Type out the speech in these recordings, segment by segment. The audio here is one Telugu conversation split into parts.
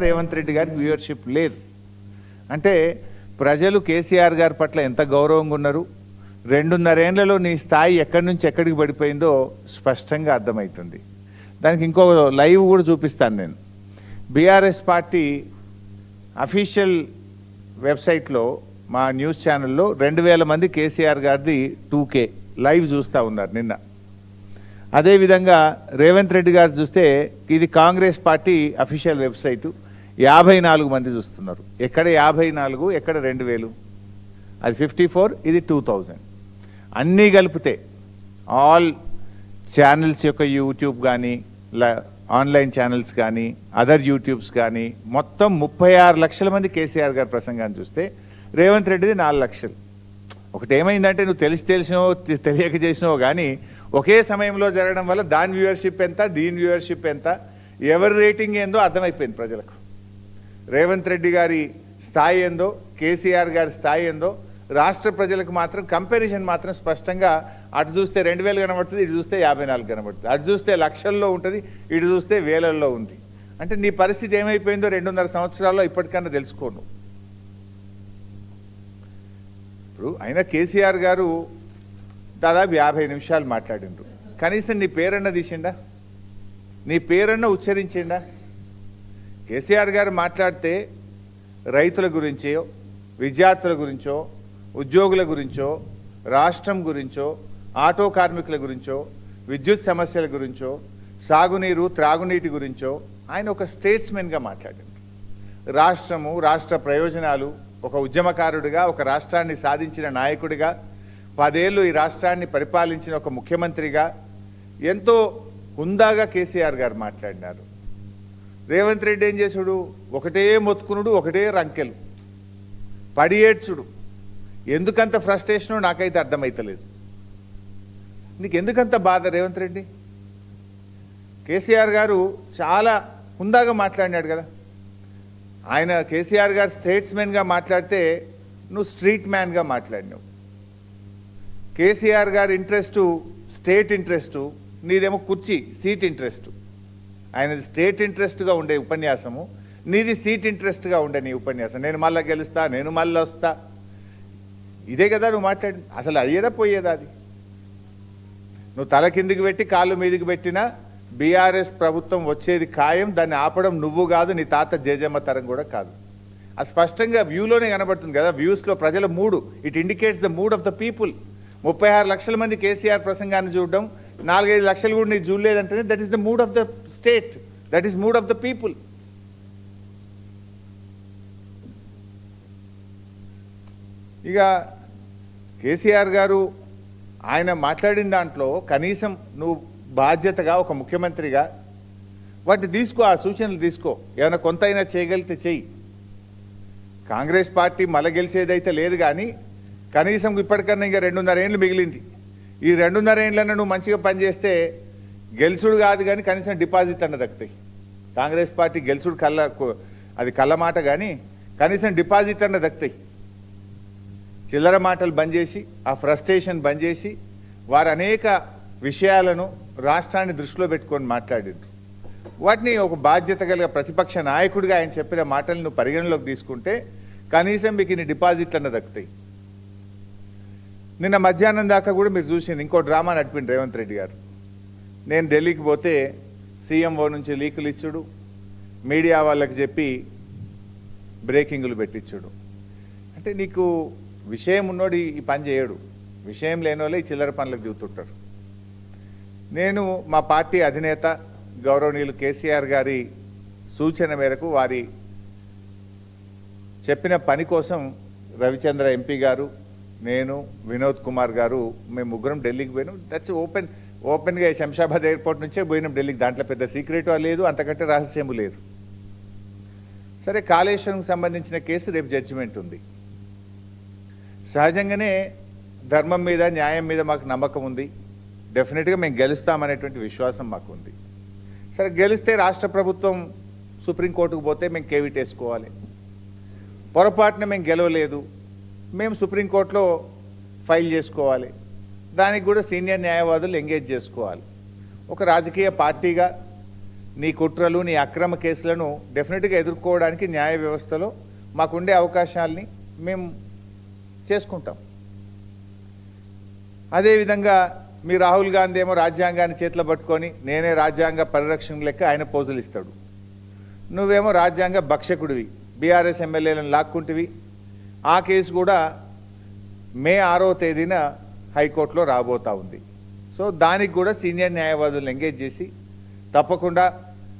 రేవంత్ రెడ్డి గారికి వ్యూవర్షిప్ లేదు అంటే ప్రజలు కేసీఆర్ గారి పట్ల ఎంత గౌరవంగా ఉన్నారు, 2.5 ఏళ్లలో నీ స్థాయి ఎక్కడి నుంచి ఎక్కడికి పడిపోయిందో స్పష్టంగా అర్థమవుతుంది. దానికి ఇంకో లైవ్ కూడా చూపిస్తాను నేను. బీఆర్ఎస్ పార్టీ అఫీషియల్ వెబ్సైట్లో మా న్యూస్ ఛానల్లో 2000 మంది కేసీఆర్ గారిది 2K లైవ్ చూస్తూ ఉన్నారు నిన్న. అదేవిధంగా రేవంత్ రెడ్డి గారు చూస్తే ఇది కాంగ్రెస్ పార్టీ అఫీషియల్ వెబ్సైట్, 54 మంది చూస్తున్నారు. ఎక్కడ 54, ఎక్కడ 2000, అది 54, ఇది 2000. అన్నీ కలిపితే ఆల్ ఛానల్స్ యొక్క యూట్యూబ్ కానీ ఆన్లైన్ ఛానల్స్ కానీ అదర్ యూట్యూబ్స్ కానీ మొత్తం 36 లక్షల మంది కేసీఆర్ గారి ప్రసంగాన్ని చూస్తే రేవంత్ రెడ్డిది 4 లక్షలు. ఒకటి ఏమైందంటే నువ్వు తెలిసినో తెలియక చేసినావో కానీ ఒకే సమయంలో జరగడం వల్ల దాని వ్యూవర్షిప్ ఎంత, దీని వ్యూవర్షిప్ ఎంత, ఎవరి రేటింగ్ ఏందో అర్థమైపోయింది ప్రజలకు. రేవంత్ రెడ్డి గారి స్థాయి ఏందో, కేసీఆర్ గారి స్థాయి ఏందో రాష్ట్ర ప్రజలకు మాత్రం కంపారిజన్ మాత్రం స్పష్టంగా అటు చూస్తే 2000 కనబడుతుంది, ఇటు చూస్తే 54 కనబడుతుంది. అటు చూస్తే లక్షల్లో ఉంటుంది, ఇటు చూస్తే వేలల్లో ఉంది. అంటే నీ పరిస్థితి ఏమైపోయిందో 2.5 సంవత్సరాల్లో ఇప్పటికన్నా తెలుసుకోను. ఇప్పుడు అయినా కేసీఆర్ గారు దాదాపు 50 నిమిషాలు మాట్లాడిండ్రు. కనీసం నీ పేరన్న తీసిండా, నీ పేరన్న ఉచ్చరించిండా? కేసీఆర్ గారు మాట్లాడితే రైతుల గురించో, విద్యార్థుల గురించో, ఉద్యోగుల గురించో, రాష్ట్రం గురించో, ఆటో కార్మికుల గురించో, విద్యుత్ సమస్యల గురించో, సాగునీరు త్రాగునీటి గురించో ఆయన ఒక స్టేట్స్మెన్గా మాట్లాడింది. రాష్ట్రము, రాష్ట్ర ప్రయోజనాలు, ఒక ఉద్యమకారుడిగా, ఒక రాష్ట్రాన్ని సాధించిన నాయకుడిగా, 10 ఏళ్ళు ఈ రాష్ట్రాన్ని పరిపాలించిన ఒక ముఖ్యమంత్రిగా ఎంతో హుందాగా కేసీఆర్ గారు మాట్లాడినారు. రేవంత్ రెడ్డి ఏం చేసుడు, ఒకటే మొత్తుకునుడు, ఒకటే రంకెలు, పడి ఏడ్చుడు. ఎందుకంత ఫ్రస్ట్రేషనో నాకైతే అర్థమైతలేదు. నీకు ఎందుకంత బాధ రేవంత్ రెడ్డి? కేసీఆర్ గారు చాలా హుందాగా మాట్లాడినాడు కదా. ఆయన కేసీఆర్ గారు స్టేట్స్మెన్గా మాట్లాడితే నువ్వు స్ట్రీట్ మ్యాన్గా మాట్లాడినావు. కేసీఆర్ గారి ఇంట్రెస్టు స్టేట్ ఇంట్రెస్టు, నీదేమో కుర్చీ సీట్ ఇంట్రెస్టు. ఆయనది స్టేట్ ఇంట్రెస్ట్గా ఉండే ఉపన్యాసము, నీది సీట్ ఇంట్రెస్ట్గా ఉండే నీ ఉపన్యాసం. నేను మళ్ళీ గెలుస్తా, నేను మళ్ళీ వస్తా, ఇదే కదా నువ్వు మాట్లాడి. అసలు అయ్యేదా పోయేదా అది? నువ్వు తల కిందికి పెట్టి కాళ్ళు మీదికి పెట్టినా బీఆర్ఎస్ ప్రభుత్వం వచ్చేది ఖాయం. దాన్ని ఆపడం నువ్వు కాదు, నీ తాత జేజమ్మ తరం కూడా కాదు. అది స్పష్టంగా వ్యూలోనే కనబడుతుంది కదా. వ్యూస్లో ప్రజల మూడు, it indicates the mood of the people. 36 లక్షల మంది కేసీఆర్ ప్రసంగాన్ని చూడడం, 4-5 లక్షలు కూడా నీకు చూడలేదంటే that is the mood of the state, that is mood of the people. ఇక కేసీఆర్ గారు ఆయన మాట్లాడిన దాంట్లో కనీసం నువ్వు బాధ్యతగా ఒక ముఖ్యమంత్రిగా వాటిని తీసుకో, ఆ సూచనలు తీసుకో. ఏమైనా కొంత అయినా చేయగలిగితే చెయ్యి. కాంగ్రెస్ పార్టీ మళ్ళీ గెలిచేదైతే లేదు కానీ కనీసం ఇప్పటికన్నా ఇంకా 2.5 ఏళ్ళు మిగిలింది. ఈ 2.5 ఏళ్ళన్నా నువ్వు మంచిగా పనిచేస్తే గెలుసుడు కాదు కానీ కనీసం డిపాజిట్ అన్న దక్కుతాయి. కాంగ్రెస్ పార్టీ గెలుసుడు అది కళ్ళ మాట కానీ కనీసం డిపాజిట్ అన్న దక్కుతాయి. చిల్లర మాటలు బంద్ చేసి, ఆ ఫ్రస్ట్రేషన్ బంద్ చేసి, వారు అనేక విషయాలను రాష్ట్రాన్ని దృష్టిలో పెట్టుకొని మాట్లాడిండ్రు. వాటిని ఒక బాధ్యత కలిగిన ప్రతిపక్ష నాయకుడిగా ఆయన చెప్పిన మాటలను నువ్వు పరిగణలోకి తీసుకుంటే కనీసం మీకు ఇన్ని డిపాజిట్లు అన్న దక్కుతాయి. నిన్న మధ్యాహ్నం దాకా కూడా మీరు చూసింది ఇంకో డ్రామా నడిపిండు రేవంత్ రెడ్డి గారు. నేను ఢిల్లీకి పోతే సీఎంఓ నుంచి లీకులు ఇచ్చుడు, మీడియా వాళ్ళకి చెప్పి బ్రేకింగులు పెట్టించుడు. అంటే నీకు విషయం ఉన్నోడు ఈ పని చేయడు, విషయం లేని వాళ్ళే ఈ చిల్లర పనులకు దిగుతుంటారు. నేను మా పార్టీ అధినేత గౌరవనీయులు కేసీఆర్ గారి సూచన మేరకు వారి చెప్పిన పని కోసం రవిచంద్ర ఎంపీ గారు, నేను, వినోద్ కుమార్ గారు, మేము ముగ్గురం ఢిల్లీకి పోయినాం. దట్స్ ఓపెన్గా శంషాబాద్ ఎయిర్పోర్ట్ నుంచే పోయినాం ఢిల్లీకి. దాంట్లో పెద్ద సీక్రెట్ లేదు, అంతకంటే రహస్యము లేదు. సరే, కాళేశ్వరంకి సంబంధించిన కేసు రేపు జడ్జిమెంట్ ఉంది. సహజంగానే ధర్మం మీద, న్యాయం మీద మాకు నమ్మకం ఉంది. డెఫినెట్గా మేము గెలుస్తామనేటువంటి విశ్వాసం మాకు ఉంది. సరే, గెలిస్తే రాష్ట్ర ప్రభుత్వం సుప్రీంకోర్టుకు పోతే మేము కేవిట్ వేసుకోవాలి. పొరపాటున మేము గెలవలేదు, మేము సుప్రీంకోర్టులో ఫైల్ చేసుకోవాలి. దానికి కూడా సీనియర్ న్యాయవాదులు ఎంగేజ్ చేసుకోవాలి. ఒక రాజకీయ పార్టీగా నీ కుట్రలు నీ అక్రమ కేసులను డెఫినెట్గా ఎదుర్కోవడానికి న్యాయ వ్యవస్థలో మాకుండే అవకాశాలని మేము చేసుకుంటాం. అదేవిధంగా మీ రాహుల్ గాంధీ ఏమో రాజ్యాంగాన్ని చేతిలో పట్టుకొని నేనే రాజ్యాంగ పరిరక్షణ లెక్క ఆయన పోజులు ఇస్తాడు. నువ్వేమో రాజ్యాంగ భక్షకుడివి, బీఆర్ఎస్ ఎమ్మెల్యేలను లాక్కుంటివి. ఆ కేసు కూడా మే 6వ తేదీన హైకోర్టులో రాబోతా ఉంది. సో దానికి కూడా సీనియర్ న్యాయవాదులను ఎంగేజ్ చేసి తప్పకుండా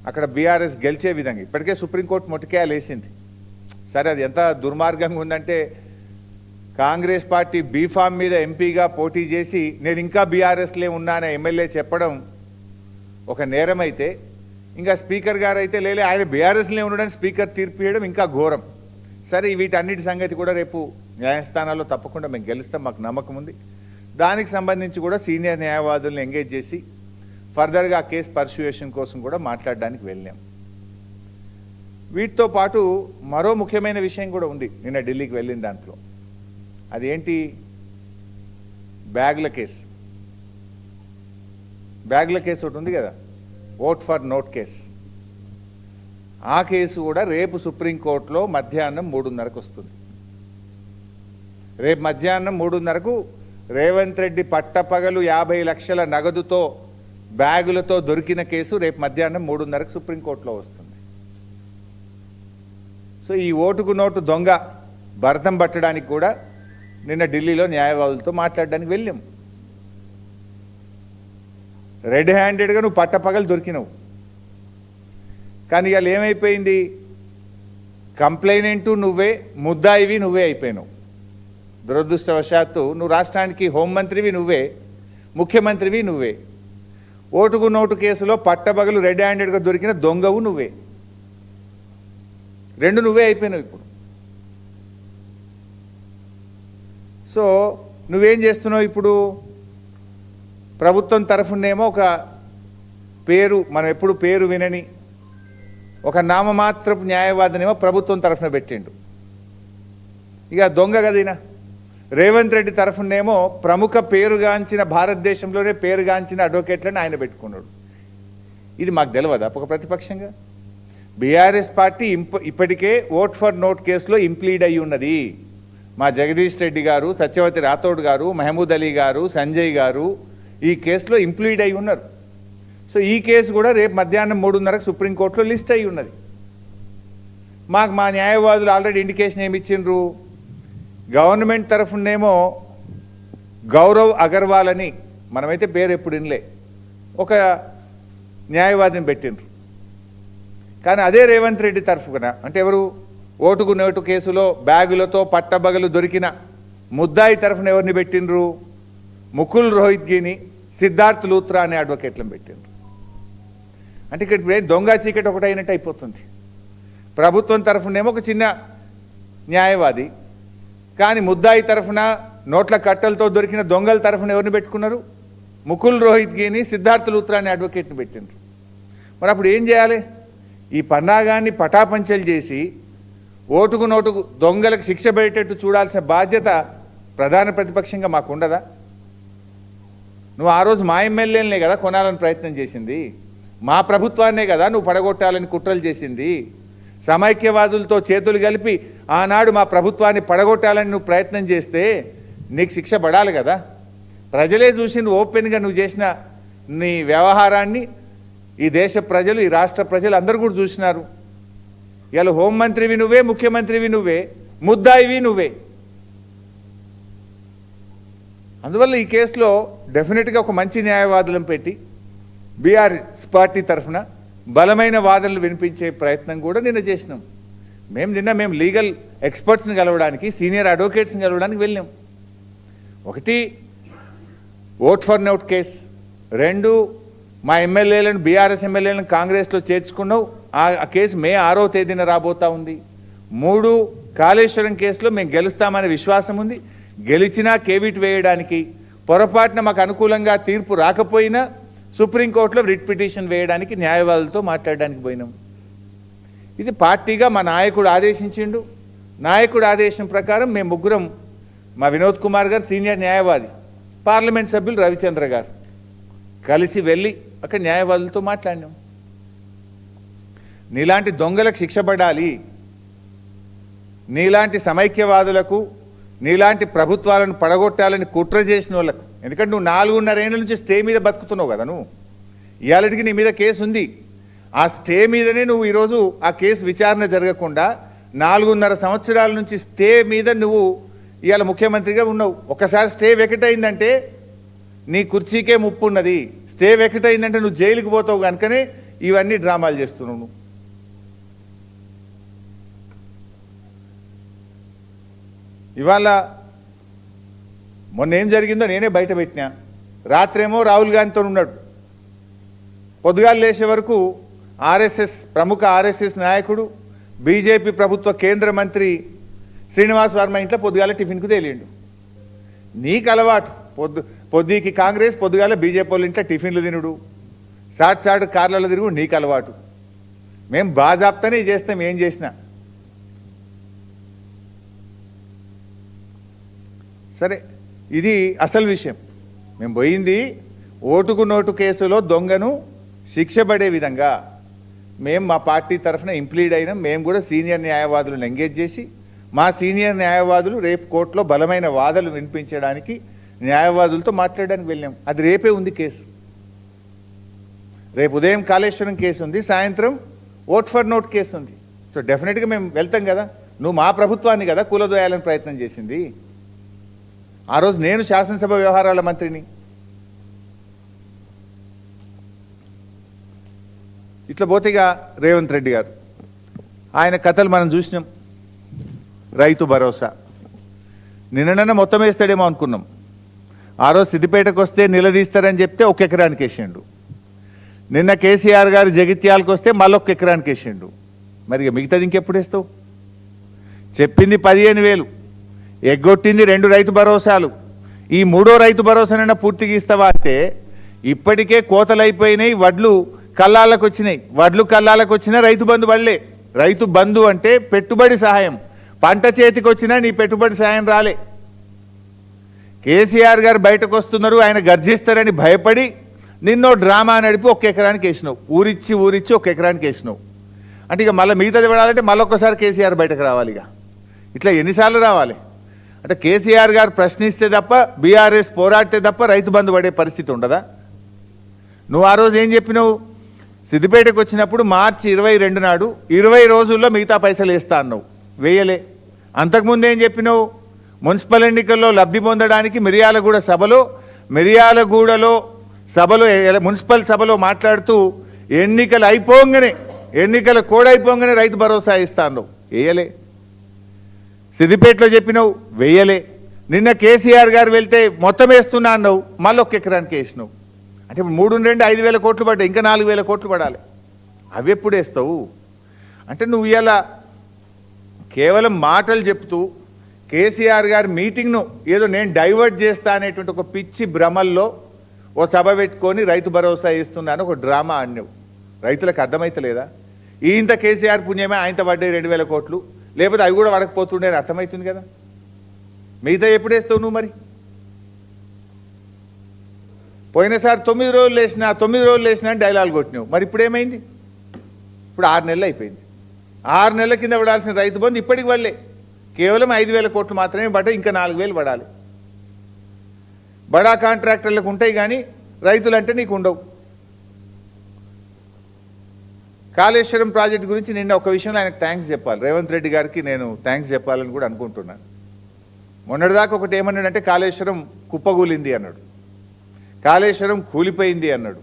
అక్కడ బీఆర్ఎస్ గెలిచే విధంగా ఇప్పటికే సుప్రీంకోర్టు మొట్టికాయలు వేసింది. సరే, అది ఎంత దుర్మార్గంగా ఉందంటే కాంగ్రెస్ పార్టీ బీఫామ్ మీద ఎంపీగా పోటీ చేసి నేను ఇంకా బీఆర్ఎస్లే ఉన్నానని ఎమ్మెల్యే చెప్పడం ఒక నేరం అయితే, ఇంకా స్పీకర్ గారు అయితే లేలే ఆయన బీఆర్ఎస్లే ఉండడానికి స్పీకర్ తీర్పు ఇవ్వడం ఇంకా ఘోరం. సరే, వీటన్నిటి సంగతి కూడా రేపు న్యాయస్థానాల్లో తప్పకుండా మేము గెలుస్తాం, మాకు నమ్మకం ఉంది. దానికి సంబంధించి కూడా సీనియర్ న్యాయవాదులను ఎంగేజ్ చేసి ఫర్దర్గా ఆ కేసు పర్సుయేషన్ కోసం కూడా మాట్లాడడానికి వెళ్ళాం. వీటితో పాటు మరో ముఖ్యమైన విషయం కూడా ఉంది నిన్న ఢిల్లీకి వెళ్ళిన దాంట్లో. అదేంటి? బ్యాగుల కేసు. బ్యాగుల కేసు ఒకటి ఉంది కదా, ఓట్ ఫర్ నోట్ కేసు. ఆ కేసు కూడా రేపు సుప్రీంకోర్టులో మధ్యాహ్నం 3:30కు వస్తుంది. రేపు మధ్యాహ్నం 3:30కు రేవంత్ రెడ్డి పట్టపగలు 50 లక్షల నగదుతో బ్యాగులతో దొరికిన కేసు రేపు మధ్యాహ్నం 3:30కు సుప్రీంకోర్టులో వస్తుంది. సో ఈ ఓటుకు నోటు దొంగ భరతం పట్టడానికి కూడా నిన్న ఢిల్లీలో న్యాయవాదులతో మాట్లాడడానికి వెళ్ళాం. రెడ్ హ్యాండెడ్గా నువ్వు పట్టపగలు దొరికినవు. కానీ ఇవాళ ఏమైపోయింది? కంప్లైనెంటు నువ్వే, ముద్దాయివి నువ్వే అయిపోయినావు. దురదృష్టవశాత్తు నువ్వు రాష్ట్రానికి హోంమంత్రివి నువ్వే, ముఖ్యమంత్రివి నువ్వే. ఓటుకు నోటు కేసులో పట్టపగలు రెడ్ హ్యాండెడ్గా దొరికిన దొంగవు నువ్వే. రెండు నువ్వే అయిపోయినావు ఇప్పుడు. సో నువ్వేం చేస్తున్నావు ఇప్పుడు? ప్రభుత్వం తరఫునేమో ఒక పేరు, మనం ఎప్పుడు పేరు వినని ఒక నామమాత్రపు న్యాయవాదినేమో ప్రభుత్వం తరఫున పెట్టిండు. ఇక దొంగ కదీనా. రేవంత్ రెడ్డి తరఫునేమో ప్రముఖ పేరుగాంచిన, భారతదేశంలోనే పేరుగాంచిన అడ్వకేట్లను ఆయన పెట్టుకున్నాడు. ఇది మాకు తెలియదా ఒక ప్రతిపక్షంగా? బీఆర్ఎస్ పార్టీ ఇప్పటికే ఓట్ ఫర్ నోట్ కేసులో ఇంప్లీడ్ అయి ఉన్నది. మా జగదీష్ రెడ్డి గారు, సత్యవతి రాథోడ్ గారు, మహమూద్ అలీ గారు, సంజయ్ గారు ఈ కేసులో ఇంప్లీడ్ అయి ఉన్నారు. సో ఈ కేసు కూడా రేపు మధ్యాహ్నం 3:30కు సుప్రీంకోర్టులో లిస్ట్ అయి ఉన్నది. మాకు మా న్యాయవాదులు ఆల్రెడీ ఇండికేషన్ ఏమి ఇచ్చిండ్రు? గవర్నమెంట్ తరఫునేమో గౌరవ్ అగర్వాల్ అని, మనమైతే పేరు ఎప్పుడు వినలే, ఒక న్యాయవాదిని పెట్టిండ్రు. కానీ అదే రేవంత్ రెడ్డి తరఫున, అంటే ఎవరు? ఓటుకు నోటు కేసులో బ్యాగులతో పట్టబగలు దొరికిన ముద్దాయి తరఫున ఎవరిని పెట్టిండ్రు? ముకుల్ రోహిత్గిని, సిద్ధార్థ్ లూత్రా అనే అడ్వకేట్లను పెట్టిండ్రు. అంటే ఇక్కడ దొంగ చీకటి ఒకటి అయినట్టు అయిపోతుంది. ప్రభుత్వం తరఫునేమో ఒక చిన్న న్యాయవాది, కానీ ముద్దాయి తరఫున నోట్ల కట్టలతో దొరికిన దొంగల తరఫున ఎవరిని పెట్టుకున్నారు? ముకుల్ రోహిత్గిని, సిద్ధార్థ్ లూత్రా అనే అడ్వకేట్ని పెట్టిండ్రు. మరి అప్పుడు ఏం చేయాలి? ఈ పన్నాగాన్ని పటాపంచలు చేసి ఓటుకు నోటుకు దొంగలకు శిక్ష పడేటట్టు చూడాల్సిన బాధ్యత ప్రధాన ప్రతిపక్షంగా మాకు ఉండదా? నువ్వు ఆ రోజు మా ఎమ్మెల్యేలనే కదా కొనాలని ప్రయత్నం చేసింది, మా ప్రభుత్వాన్నే కదా నువ్వు పడగొట్టాలని కుట్రలు చేసింది. సమైక్యవాదులతో చేతులు కలిపి ఆనాడు మా ప్రభుత్వాన్ని పడగొట్టాలని నువ్వు ప్రయత్నం చేస్తే నీకు శిక్ష పడాలి కదా. ప్రజలే చూసి నువ్వు ఓపెన్గా నువ్వు చేసిన నీ వ్యవహారాన్ని ఈ దేశ ప్రజలు, ఈ రాష్ట్ర ప్రజలు అందరూ కూడా చూసినారు. ఇలా హోంమంత్రివి నువ్వే, ముఖ్యమంత్రివి నువ్వే, ముద్దాయివి నువ్వే. అందువల్ల ఈ కేసులో డెఫినెట్గా ఒక మంచి న్యాయవాదులను పెట్టి బీఆర్ఎస్ పార్టీ తరఫున బలమైన వాదనలు వినిపించే ప్రయత్నం కూడా నిన్న చేసినాం. మేము లీగల్ ఎక్స్పర్ట్స్ని కలవడానికి, సీనియర్ అడ్వకేట్స్ని కలవడానికి వెళ్ళాం. ఒకటి ఓట్ ఫర్ నోట్ కేసు, రెండు మా ఎమ్మెల్యేలను, బీఆర్ఎస్ ఎమ్మెల్యేలను కాంగ్రెస్లో చేర్చుకున్నావు, ఆ కేసు మే 6వ తేదీన రాబోతా ఉంది. మూడు, కాళేశ్వరం కేసులో మేము గెలుస్తామనే విశ్వాసం ఉంది. గెలిచినా కేవిట్ వేయడానికి, పొరపాటున మాకు అనుకూలంగా తీర్పు రాకపోయినా సుప్రీంకోర్టులో రిట్ పిటిషన్ వేయడానికి న్యాయవాదులతో మాట్లాడడానికి పోయినాం. ఇది పార్టీగా మా నాయకుడు ఆదేశించిండు. నాయకుడు ఆదేశం ప్రకారం మేము ముగ్గురం, మా వినోద్ కుమార్ గారు సీనియర్ న్యాయవాది, పార్లమెంట్ సభ్యులు రవిచంద్ర గారు కలిసి వెళ్ళి అక్కడ న్యాయవాదులతో మాట్లాడినాం. నీలాంటి దొంగలకు శిక్ష పడాలి, నీలాంటి సమైక్యవాదులకు, నీలాంటి ప్రభుత్వాలను పడగొట్టాలని కుట్ర చేసిన వాళ్ళకు. ఎందుకంటే నువ్వు 4.5 ఏళ్ళ నుంచి స్టే మీద బతుకుతున్నావు కదా. నువ్వు ఇవాళకి నీ మీద కేసు ఉంది. ఆ స్టే మీదనే నువ్వు ఈరోజు ఆ కేసు విచారణ జరగకుండా 4.5 సంవత్సరాల నుంచి స్టే మీద నువ్వు ఇవాళ ముఖ్యమంత్రిగా ఉన్నావు. ఒకసారి స్టే వెకటైందంటే నీ కుర్చీకే ముప్పు ఉన్నది. స్టే వెకటైందంటే నువ్వు జైలుకి పోతావు కనుకనే ఇవన్నీ డ్రామాలు చేస్తున్నావు నువ్వు. ఇవాళ మొన్న ఏం జరిగిందో నేనే బయట పెట్టినా. రాత్రేమో రాహుల్ గాంధీతో ఉన్నాడు, పొద్దుగాలు లేచే వరకు ఆర్ఎస్ఎస్ ప్రముఖ ఆర్ఎస్ఎస్ నాయకుడు, బీజేపీ ప్రభుత్వ కేంద్ర మంత్రి శ్రీనివాస్ వర్మ ఇంట్లో పొద్దుగాల టిఫిన్కు తేలిండు. నీకు అలవాటు పొద్దుకి కాంగ్రెస్, పొద్దుగాల బీజేపీ వాళ్ళ ఇంట్లో టిఫిన్లు తినుడు, సాటు కార్లలో తిరుగు నీకు అలవాటు. మేము బాజాప్తానే చేస్తాం ఏం చేసినా. సరే, ఇది అసలు విషయం. మేము పోయింది ఓటుకు నోటు కేసులో దొంగను శిక్ష పడే విధంగా మేము మా పార్టీ తరఫున ఇంప్లీడ్ అయినాం. మేము కూడా సీనియర్ న్యాయవాదులను ఎంగేజ్ చేసి మా సీనియర్ న్యాయవాదులు రేపు కోర్టులో బలమైన వాదనలు వినిపించడానికి న్యాయవాదులతో మాట్లాడడానికి వెళ్ళాం. అది రేపే ఉంది కేసు. రేపు ఉదయం కాళేశ్వరం కేసు ఉంది, సాయంత్రం ఓట్ ఫర్ నోట్ కేసు ఉంది. సో డెఫినెట్గా మేము వెళ్తాం కదా. నువ్వు మా ప్రభుత్వాన్ని కదా కూలదోయాలని ప్రయత్నం చేసింది. ఆ రోజు నేను శాసనసభ వ్యవహారాల మంత్రిని. ఇట్లా పోతేగా రేవంత్ రెడ్డి గారు ఆయన కథలు మనం చూసినాం. రైతు భరోసా నిన్ననన్న మొత్తం వేస్తాడేమో అనుకున్నాం. ఆ రోజు సిద్దిపేటకు వస్తే నిలదీస్తారని చెప్తే 1 ఎకరానికి వేసిండు. నిన్న కేసీఆర్ గారు జగిత్యాలకు వస్తే మళ్ళీ 1 ఎకరానికి వేసిండు. మరి మిగతాది ఇంకెప్పుడు వేస్తావు? చెప్పింది 15,000, ఎగ్గొట్టింది 2 రైతు భరోసాలు. ఈ 3వ రైతు భరోసానైనా పూర్తిగా ఇస్తావా అంటే ఇప్పటికే కోతలు అయిపోయినాయి, వడ్లు కల్లాలకు వచ్చినాయి. వడ్లు కల్లాలకు వచ్చినా రైతు బంధు పడలే. రైతు బంధు అంటే పెట్టుబడి సహాయం. పంట చేతికి వచ్చినా నీ పెట్టుబడి సహాయం రాలే. కేసీఆర్ గారు బయటకు వస్తున్నారు, ఆయన గర్జిస్తారని భయపడి నిన్నో డ్రామా నడిపి 1 ఎకరానికి వేసినావు. ఊరిచ్చి 1 ఎకరానికి వేసినావు. అంటే ఇక మళ్ళీ మిగతాది పడాలంటే మళ్ళొక్కసారి కేసీఆర్ బయటకు రావాలి. ఇక ఇట్లా ఎన్నిసార్లు రావాలి? అంటే కేసీఆర్ గారు ప్రశ్నిస్తే తప్ప, బీఆర్ఎస్ పోరాడితే తప్ప రైతు బంధు పడే పరిస్థితి ఉండదా? నువ్వు ఆ రోజు ఏం చెప్పినావు? సిద్దిపేటకు వచ్చినప్పుడు మార్చి 22 నాడు 20 రోజుల్లో మిగతా పైసలు వేస్తా అన్నావు, వేయలే. అంతకుముందు ఏం చెప్పినావు? మున్సిపల్ ఎన్నికల్లో లబ్ధి పొందడానికి మిర్యాలగూడలో సభలో మున్సిపల్ సభలో మాట్లాడుతూ ఎన్నికల కోడైపోగానే రైతు భరోసా ఇస్తా అన్నావు, వేయలే. సిద్దిపేటలో చెప్పినావు, వేయలే. నిన్న కేసీఆర్ గారు వెళ్తే మొత్తం వేస్తున్నా అన్నావు, మళ్ళీ 1 ఎకరానికి వేసినావు. అంటే 3 5,000 కోట్లు పడ్డాయి, ఇంకా 4,000 కోట్లు పడాలి. అవి ఎప్పుడు వేస్తావు? అంటే నువ్వు ఇలా కేవలం మాటలు చెప్తూ కేసీఆర్ గారి మీటింగ్ను ఏదో నేను డైవర్ట్ చేస్తా అనేటువంటి ఒక పిచ్చి భ్రమల్లో ఓ సభ పెట్టుకొని రైతు భరోసా ఇస్తున్నాను ఒక డ్రామా ఆడినావు. రైతులకు అర్థమైతలేదా? ఇంత కేసీఆర్ పుణ్యమే ఆయనతో పడ్డాయి 2,000 కోట్లు, లేకపోతే అవి కూడా పడకపోతుండే అని అర్థమవుతుంది కదా. మిగతా ఎప్పుడు వేస్తావు నువ్వు? మరి పోయినసారి 9 రోజులు వేసినా డైలాగ్ కొట్టినావు. మరి ఇప్పుడు ఏమైంది? ఇప్పుడు 6 నెలలు అయిపోయింది. 6 నెలల కింద పడాల్సిన రైతు బంధు ఇప్పటికి వల్లే కేవలం 5,000 కోట్లు మాత్రమే పడ్డాయి, ఇంకా 4,000 పడాలి. బడా కాంట్రాక్టర్లకు ఉంటాయి కానీ రైతులంటే నీకు ఉండవు. కాళేశ్వరం ప్రాజెక్టు గురించి నిన్న ఒక విషయంలో ఆయనకు థ్యాంక్స్ చెప్పాలి. రేవంత్ రెడ్డి గారికి నేను థ్యాంక్స్ చెప్పాలని కూడా అనుకుంటున్నాను. మొన్నటిదాకా ఒకటి ఏమన్నాడంటే కాళేశ్వరం కుప్పగూలింది అన్నాడు, కాళేశ్వరం కూలిపోయింది అన్నాడు,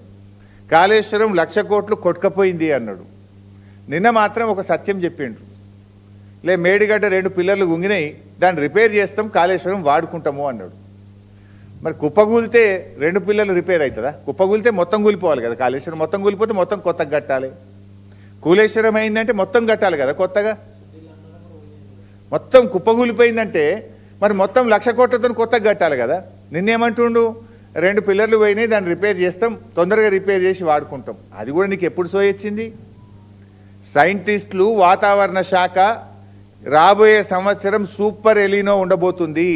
కాళేశ్వరం 1,00,000 కోట్లు కొట్టుకపోయింది అన్నాడు. నిన్న మాత్రం ఒక సత్యం చెప్పిండు. మేడిగడ్డ 2 పిల్లర్లు గుంగినాయి, దాన్ని రిపేర్ చేస్తాం, కాళేశ్వరం వాడుకుంటాము అన్నాడు. మరి కుప్పగూలితే 2 పిల్లర్లు రిపేర్ అవుతుందా? కుప్పగూలితే మొత్తం కూలిపోవాలి కదా. కాళేశ్వరం మొత్తం కూలిపోతే మొత్తం కొత్తగా కట్టాలి. కూలేశ్వరం అయిందంటే మొత్తం కట్టాలి కదా కొత్తగా. మొత్తం కుప్పగూలిపోయిందంటే మరి మొత్తం 1,00,000 కోట్లతో కొత్తగా కట్టాలి కదా. నిన్నేమంటుండు? 2 పిల్లర్లు పోయినాయి, దాన్ని రిపేర్ చేస్తాం, తొందరగా రిపేర్ చేసి వాడుకుంటాం. అది కూడా నీకు ఎప్పుడు సోయొచ్చింది? సైంటిస్టులు, వాతావరణ శాఖ రాబోయే సంవత్సరం సూపర్ ఎలినో ఉండబోతుంది,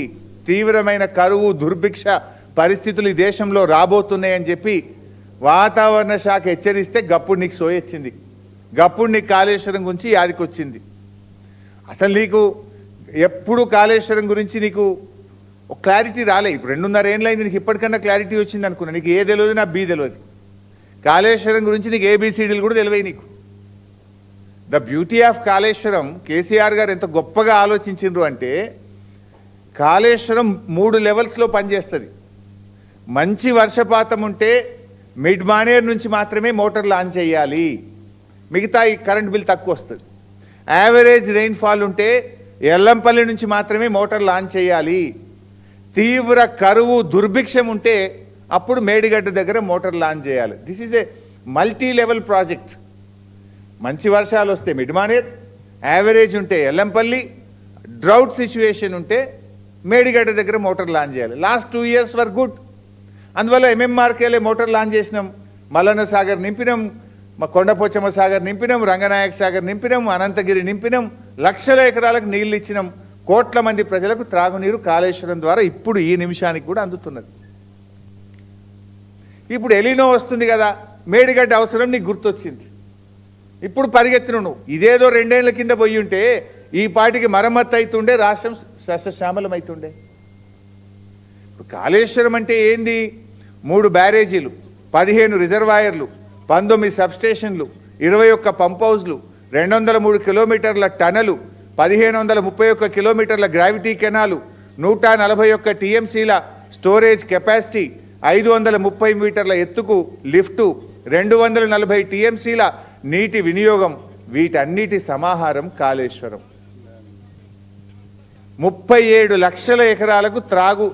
తీవ్రమైన కరువు దుర్భిక్ష పరిస్థితులు ఈ దేశంలో రాబోతున్నాయని చెప్పి వాతావరణ శాఖ హెచ్చరిస్తే గప్పుడు నీకు సోయొచ్చింది. గప్పుడు నీకు కాళేశ్వరం గురించి యాదికి వచ్చింది. అసలు నీకు ఎప్పుడు కాళేశ్వరం గురించి నీకు ఒక క్లారిటీ రాలే. ఇప్పుడు 2.5 ఏళ్ళు అయింది, నీకు ఇప్పటికన్నా క్లారిటీ వచ్చింది అనుకున్నా. నీకు ఏ తెలియదు, నా బి తెలియదు. కాళేశ్వరం గురించి నీకు ఏబిసిడీలు కూడా తెలివై. నీకు the beauty of Kaleshwaram, KCR గారు ఎంత గొప్పగా ఆలోచించిండ్రు అంటే, కాళేశ్వరం 3 లెవెల్స్లో పనిచేస్తుంది. మంచి వర్షపాతం ఉంటే మిడ్ మానేర్ నుంచి మాత్రమే మోటార్ లాంచ్ చేయాలి, మిగతా ఈ కరెంట్ బిల్ తక్కువ వస్తుంది. యావరేజ్ రెయిన్ఫాల్ ఉంటే ఎల్లంపల్లి నుంచి మాత్రమే మోటార్ లాంచ్ చేయాలి. తీవ్ర కరువు దుర్భిక్షం ఉంటే అప్పుడు మేడిగడ్డ దగ్గర మోటార్ లాంచ్ చేయాలి. This is a multi level project. మంచి వర్షాలు వస్తే మిడ్ మానేర్, యావరేజ్ ఉంటే ఎల్లంపల్లి, డ్రౌట్ సిచ్యువేషన్ ఉంటే మేడిగడ్డ దగ్గర మోటార్ లాంచ్ చేయాలి. Last 2 years were good. అందువల్ల ఎంఎంఆర్కేలే మోటార్ లాంచ్ చేసినాం, మల్లన్న సాగర్ నింపినాం, మా కొండపోచమ్మ సాగర్ నింపినాం, రంగనాయక సాగర్ నింపినాం, అనంతగిరి నింపినాం, లక్షల ఎకరాలకు నీళ్లు ఇచ్చినాం. కోట్ల మంది ప్రజలకు త్రాగునీరు కాళేశ్వరం ద్వారా ఇప్పుడు ఈ నిమిషానికి కూడా అందుతున్నది. ఇప్పుడు ఎలినో వస్తుంది కదా, మేడిగడ్డ అవసరం నీకు గుర్తొచ్చింది. ఇప్పుడు పరిగెత్తిన నువ్వు. ఇదేదో 2 ఏళ్ల కింద పోయి ఉంటే ఈ పాటికి మరమ్మత్తు అవుతుండే, రాష్ట్రం సస్యశ్యామలం అవుతుండే. ఇప్పుడు కాళేశ్వరం అంటే ఏంది? 3 బ్యారేజీలు, 15 రిజర్వాయర్లు, 19 సబ్స్టేషన్లు, 21 పంప్ హౌజ్లు, 203 కిలోమీటర్ల టనలు, 1531 కిలోమీటర్ల గ్రావిటీ కెనాలు, 141 టీఎంసీల స్టోరేజ్ కెపాసిటీ, 530 మీటర్ల ఎత్తుకు లిఫ్టు, 240 టీఎంసీల నీటి వినియోగం, వీటన్నిటి సమాహారం కాళేశ్వరం. 37 లక్షల ఎకరాలకు త్రాగు